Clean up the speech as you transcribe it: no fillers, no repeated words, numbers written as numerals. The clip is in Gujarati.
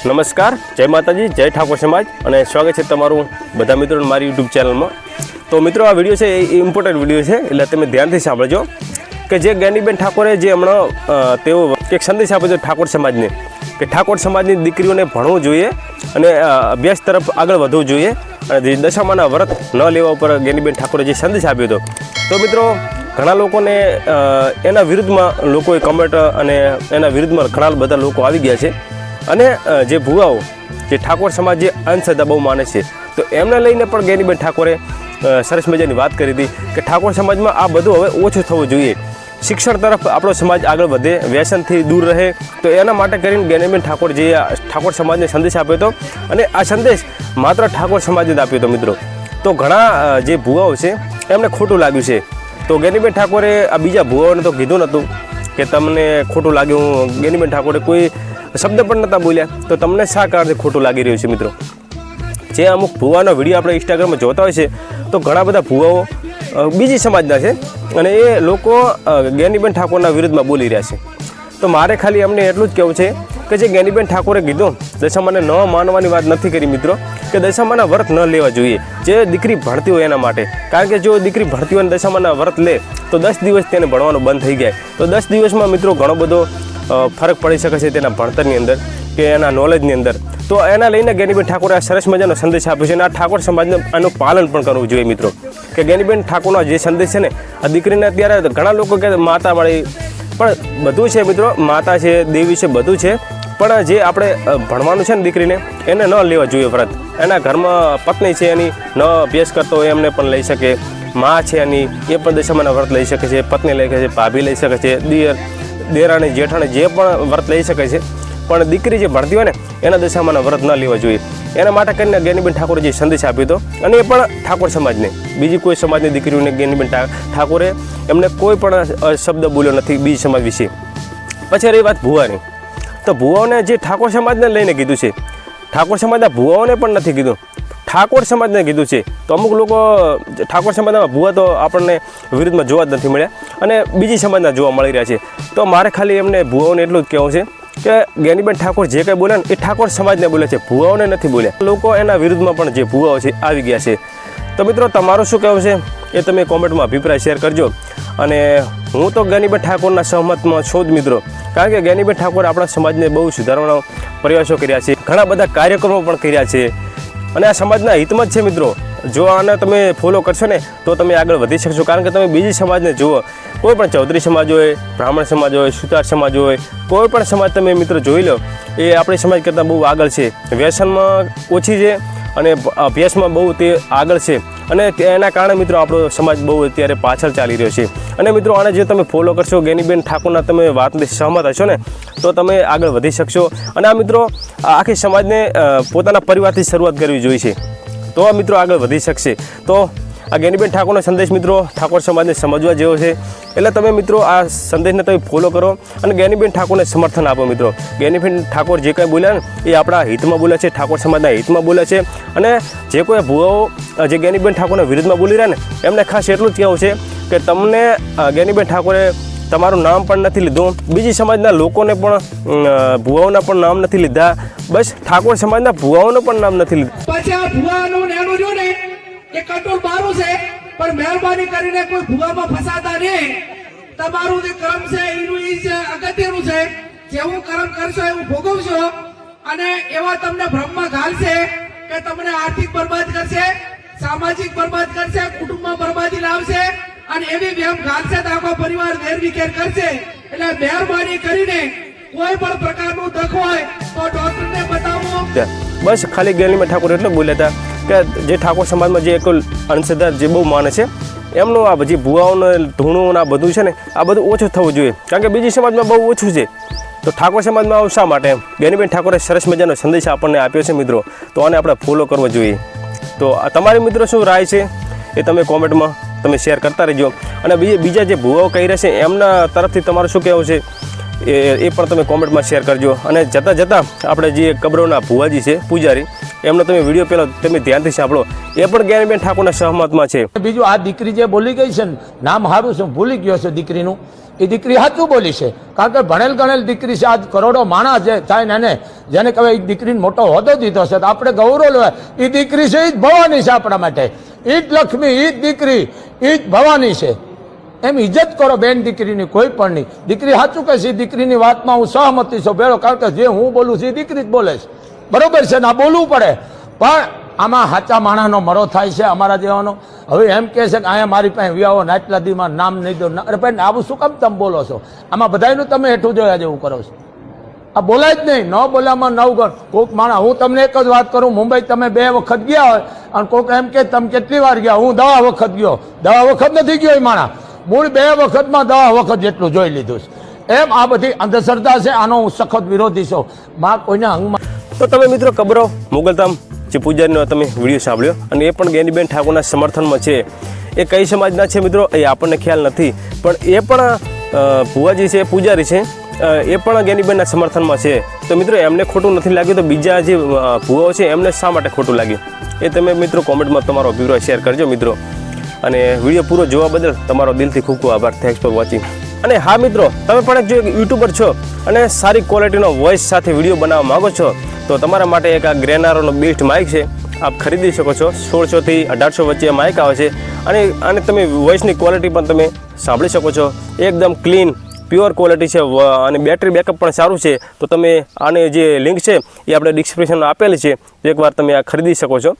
નમસ્કાર, જય માતાજી, જય ઠાકોર સમાજ અને સ્વાગત છે તમારું બધા મિત્રોને મારી યુટ્યુબ ચેનલમાં। તો મિત્રો, આ વિડીયો છે એ ઇમ્પોર્ટન્ટ વિડીયો છે, એટલે તમે ધ્યાનથી સાંભળજો કે જે જ્ઞાનીબેન ઠાકોરે જે હમણાં તેઓ એક સંદેશ આપ્યો છે ઠાકોર સમાજને કે ઠાકોર સમાજની દીકરીઓને ભણવું જોઈએ અને અભ્યાસ તરફ આગળ વધવું જોઈએ અને જે દશામાના વ્રત ન લેવા ઉપર જ્ઞાનીબેન ઠાકોરે જે સંદેશ આપ્યો હતો। તો મિત્રો, ઘણા લોકોને એના વિરુદ્ધમાં લોકોએ કમેન્ટ અને એના વિરુદ્ધમાં ઘણા બધા લોકો આવી ગયા છે અને જે ભુવાઓ જે ઠાકોર સમાજ જે અંધશ્રદ્ધા બહુ માને છે, તો એમને લઈને પણ જ્ઞાનીબેન ઠાકોરે સરસ મજાની વાત કરી હતી કે ઠાકોર સમાજમાં આ બધું હવે ઓછું થવું જોઈએ, શિક્ષણ તરફ આપણો સમાજ આગળ વધે, વ્યસનથી દૂર રહે। તો એના માટે કરીને જ્ઞાનીબેન ઠાકોર જે ઠાકોર સમાજને સંદેશ આપ્યો હતો અને આ સંદેશ માત્ર ઠાકોર સમાજે જ આપ્યો હતો મિત્રો। તો ઘણા જે ભુવાઓ છે એમને ખોટું લાગ્યું છે, તો જ્ઞાનીબેન ઠાકોરે આ બીજા ભુવાઓને તો કીધું નહોતું કે તમને ખોટું લાગ્યું। જ્ઞાનીબેન ઠાકોરે કોઈ શબ્દ પણ નહોતા બોલ્યા, તો તમને શા કારણે ખોટું લાગી રહ્યું છે મિત્રો? જે અમુક ભુવાનો વિડીયો આપણે ઇન્સ્ટાગ્રામમાં જોતા હોય છે, તો ઘણા બધા ભુવાઓ બીજી સમાજના છે અને એ લોકો જ્ઞાનીબેન ઠાકોરના વિરુદ્ધમાં બોલી રહ્યા છે। તો મારે ખાલી અમને એટલું જ કહેવું છે કે જે જ્ઞાનીબેન ઠાકોરે કીધું દશામાને ન માનવાની વાત નથી કરી મિત્રો, કે દશામાના વ્રત ન લેવા જોઈએ જે દીકરી ભણતી હોય એના માટે। કારણ કે જો દીકરી ભણતી હોય અને દશામાના વ્રત લે તો 10 દિવસ તેને ભણવાનું બંધ થઈ જાય, તો 10 દિવસમાં મિત્રો ઘણો બધો ફરક પડી શકે છે તેના ભણતરની અંદર કે એના નોલેજની અંદર। તો એના લઈને જ્ઞાનીબેન ઠાકોરે આ સરસ મજાનો સંદેશ આપ્યો છે અને આ ઠાકોર સમાજને આનું પાલન પણ કરવું જોઈએ મિત્રો, કે જ્ઞાનીબેન ઠાકોરનો જે સંદેશ છે ને, આ દીકરીને અત્યારે ઘણા લોકો કહે માતા મળી, પણ બધું છે મિત્રો, માતા છે, દેવી છે, બધું છે, પણ જે આપણે ભણવાનું છે ને દીકરીને એને ન લેવા જોઈએ વ્રત। એના ઘરમાં પત્ની છે એની ન અભ્યાસ કરતો હોય એમને પણ લઈ શકે, મા છે એની એ પણ દશામાના વ્રત લઈ શકે છે, પત્ની લઈ શકે છે, ભાભી લઈ શકે છે, દેરાણી જેઠાણી જે પણ વ્રત લઈ શકે છે, પણ દીકરી જે ભણતી હોય ને એના દશામાના વ્રત ન લેવા જોઈએ। એના માટે કરીને જ્ઞાનીબેન ઠાકોરે જે સંદેશ આપ્યો હતો અને એ પણ ઠાકોર સમાજને, બીજી કોઈ સમાજની દીકરીઓને જ્ઞાનીબેન ઠાકોરે એમને કોઈ પણ શબ્દ બોલ્યો નથી બીજી સમાજ વિશે। પછી રહી વાત ભુવાની, તો ભુવાઓને જે ઠાકોર સમાજને લઈને કીધું છે, ઠાકોર સમાજના ભુવાઓને પણ નથી કીધું, ઠાકોર સમાજને કીધું છે। તો અમુક લોકો ઠાકોર સમાજના ભુવા તો આપણને વિરુદ્ધમાં જોવા જ નથી મળ્યા અને બીજી સમાજના જોવા મળી રહ્યા છે। તો મારે ખાલી એમને ભુવાઓને એટલું જ કહેવું છે કે જ્ઞાનીબેન ઠાકોર જે કંઈ બોલ્યા ને એ ઠાકોર સમાજને બોલે છે, ભુવાઓને નથી બોલ્યા। લોકો એના વિરુદ્ધમાં પણ જે ભુવાઓ છે આવી ગયા છે। તો મિત્રો, તમારું શું કહેવું છે એ તમે કોમેન્ટમાં અભિપ્રાય શેર કરજો। અને હું તો જ્ઞાનીબેન ઠાકોરના સહમતમાં છું જ મિત્રો, કારણ કે જ્ઞાનીબેન ઠાકોર આપણા સમાજને બહુ સુધારવાના પ્રયાસો કર્યા છે, ઘણા બધા કાર્યક્રમો પણ કર્યા છે અને આ સમાજના હિતમાં જ છે મિત્રો। જો આને તમે ફોલો કરશો ને તો તમે આગળ વધી શકશો, કારણ કે તમે બીજી સમાજને જુઓ, કોઈ પણ ચૌધરી સમાજ હોય, બ્રાહ્મણ સમાજ હોય, સુતાર સમાજ હોય, કોઈ પણ સમાજ તમે મિત્રો જોઈ લો, એ આપણી સમાજ કરતાં બહુ આગળ છે, વ્યસનમાં ઓછી છે અને અભ્યાસમાં બહુ તે આગળ છે અને એના કારણે મિત્રો આપણો સમાજ બહુ અત્યારે પાછળ ચાલી રહ્યો છે। અને મિત્રો, આને જે તમે ફોલો કરશો, જ્ઞાનીબેન ઠાકોરના તમે વાતથી સહમત હશો ને તો તમે આગળ વધી શકશો। અને આ મિત્રો આખી સમાજને પોતાના પરિવારથી શરૂઆત કરવી જોઈએ છે, તો આ મિત્રો આગળ વધી શકશે। તો આ જ્ઞાનીબેન ઠાકોરનો સંદેશ મિત્રો ઠાકોર સમાજને સમજવા જેવો છે, એટલે તમે મિત્રો આ સંદેશને તમે ફોલો કરો અને જ્ઞાનીબેન ઠાકોરને સમર્થન આપો મિત્રો। જ્ઞાનીબેન ઠાકોર જે કંઈ બોલ્યા ને એ આપણા હિતમાં બોલ્યા છે, ઠાકોર સમાજના હિતમાં બોલ્યા છે। અને જે કોઈ ભુવાઓ જે જ્ઞાનીબેન ઠાકોરના વિરુદ્ધમાં બોલી રહ્યા ને એમને ખાસ એટલું જ કહેવું છે કે તમને જ્ઞાનીબેન ઠાકોરે તમારું નામ પણ નથી લીધું, બીજી સમાજના લોકોને પણ ભુવાઓના પણ નામ નથી લીધા, બસ ઠાકોર સમાજના ભુવાઓનું પણ નામ નથી લીધું। એ કંટ્રોલ મારું છે, પણ મહેરબાની કરીને કોઈ ભુવામાં ફસાતા નહીં। તમારું જે કર્મ છે એનું ઈ જ અગત્યનું છે, જેવું કર્મ કરશો એવું ભોગવશો અને એવા તમને ભ્રમમાં ઘાલશે કે તમને આર્થિક બરબાદ કરશે, સામાજિક બરબાદ કરશે, કુટુંબમાં બરબાદી લાવશે અને એવી વ્યામ ઘાલશે તો આખો પરિવાર વેરવિખેર કરશે। એટલે મહેરબાની કરીને કોઈ પણ પ્રકારનું દખ હોય તો ડોક્ટરને બતાવો। બસ ખાલી જ્ઞાનીબેન ઠાકોર એટલે બોલ્યા હતા કે જે ઠાકોર સમાજમાં જે એક અંધશ્રદ્ધા જે બહુ માને છે એમનું આ બધી ભુવાઓને ધૂણું આ બધું છે ને આ બધું ઓછું થવું જોઈએ, કારણ કે બીજી સમાજમાં બહુ ઓછું છે, તો ઠાકોર સમાજમાં આવું શા માટે? જ્ઞાનીબેન ઠાકોરે સરસ મજાનો સંદેશ આપણને આપ્યો છે મિત્રો, તો આને આપણે ફોલો કરવો જોઈએ। તો તમારી મિત્રો શું રાય છે એ તમે કોમેન્ટમાં તમે શેર કરતા રહેજો અને બીજા જે ભુવાઓ કહી રહ્યા છે એમના તરફથી તમારું શું કહેવું છે એ પણ તમે કોમેન્ટમાં શેર કરજો। અને જતાં આપણે જે કબરોના ભુવાજી છે પૂજારી, એમનો તમે વિડીયો પહેલાં તમે ધ્યાનથી સાંભળો, એ પણ જ્ઞાનીબેન ઠાકોરના સહમતમાં છે। બીજું આ દીકરી જે બોલી ગઈ છે ને, નામ સારું છે, ભૂલી ગયો છે દીકરીનું, એ દીકરી સાચું બોલી છે, કારણ કે ભણેલ ગણેલ દીકરી છે. આજ કરોડો માણસ જે થાય ને એને જેને કહેવાય એ દીકરીને મોટો હોદ્દો દીધો છે, તો આપણે ગૌરવ લેવાય. એ દીકરી છે એ જ ભવાની છે આપણા માટે, એ જ લક્ષ્મી, એ જ દીકરી, એ જ ભવાની છે. એમ ઇજ્જત કરો બેન દીકરીની, કોઈ પણ નહીં. દીકરી સાચું કહે છે, એ દીકરીની વાતમાં હું સહમતી છું ભેળો, કારણ કે જે હું બોલું છું એ દીકરી જ બોલે છે, બરોબર છે ને, આ બોલવું પડે. પણ આમાં સાચા માણસનો મરો થાય છે અમારા જેવાનો. હવે એમ કહે છે કે અહીંયા મારી પાસે વ્યાવો નાટલા દીમાં નામ નહીં દો. અરે ભાઈ આવું શું કામ તમે બોલો છો? આમાં બધાયનું તમે હેઠું જોયા જેવું કરો છો. આ બોલાય જ નહીં, ન બોલામાં 9 ગણ. કોઈક માણસ, હું તમને એક જ વાત કરું, મુંબઈ તમે 2 વખત ગયા હોય અને કોઈક એમ કે તમે કેટલી વાર ગયા, હું 10 વખત ગયો. 10 વખત નથી ગયો એ માણસ, મૂળ 2 વખતમાં 10 વખત જેટલું જોઈ લીધું છે. એમ આ બધી અંધશ્રદ્ધા છે, આનો હું સખત વિરોધી છું. માં કોઈના અંગમાં. તો તમે મિત્રો કબરો મુગલધામ જે પૂજારીનો તમે વિડીયો સાંભળ્યો, અને એ પણ જ્ઞાનીબેન ઠાકોરના સમર્થનમાં છે. એ કઈ સમાજના છે મિત્રો એ આપણને ખ્યાલ નથી, પણ એ પણ ભુવાજી છે, પૂજારી છે, એ પણ જ્ઞાનીબેનના સમર્થનમાં છે. તો મિત્રો એમને ખોટું નથી લાગ્યું, તો બીજા જે ભુવાઓ છે એમને શા માટે ખોટું લાગ્યું એ તમે મિત્રો કોમેન્ટમાં તમારો અભિપ્રાય શેર કરજો મિત્રો. અને વિડીયો પૂરો જોવા બદલ તમારો દિલથી ખૂબ ખૂબ આભાર. Thanks for watching. અને હા મિત્રો, તમે પણ એક જો યુટ્યુબર છો અને સારી ક્વોલિટીનો વોઇસ સાથે વિડીયો બનાવવા માગો છો, તો તમારા માટે એક આ ગ્રેનારોનો બેસ્ટ માઇક છે, આપ ખરીદી શકો છો. 1600 થી 1800 વચ્ચે માઇક આવે છે, અને તમે વોઇસની ક્વોલિટી પણ તમે સાંભળી શકો છો. એકદમ ક્લીન પ્યોર ક્વોલિટી છે, અને બેટરી બેકઅપ પણ સારું છે. તો તમે આને જે લિંક છે એ આપણે ડિસ્ક્રિપ્શનમાં આપેલી છે, એકવાર તમે આ ખરીદી શકો છો.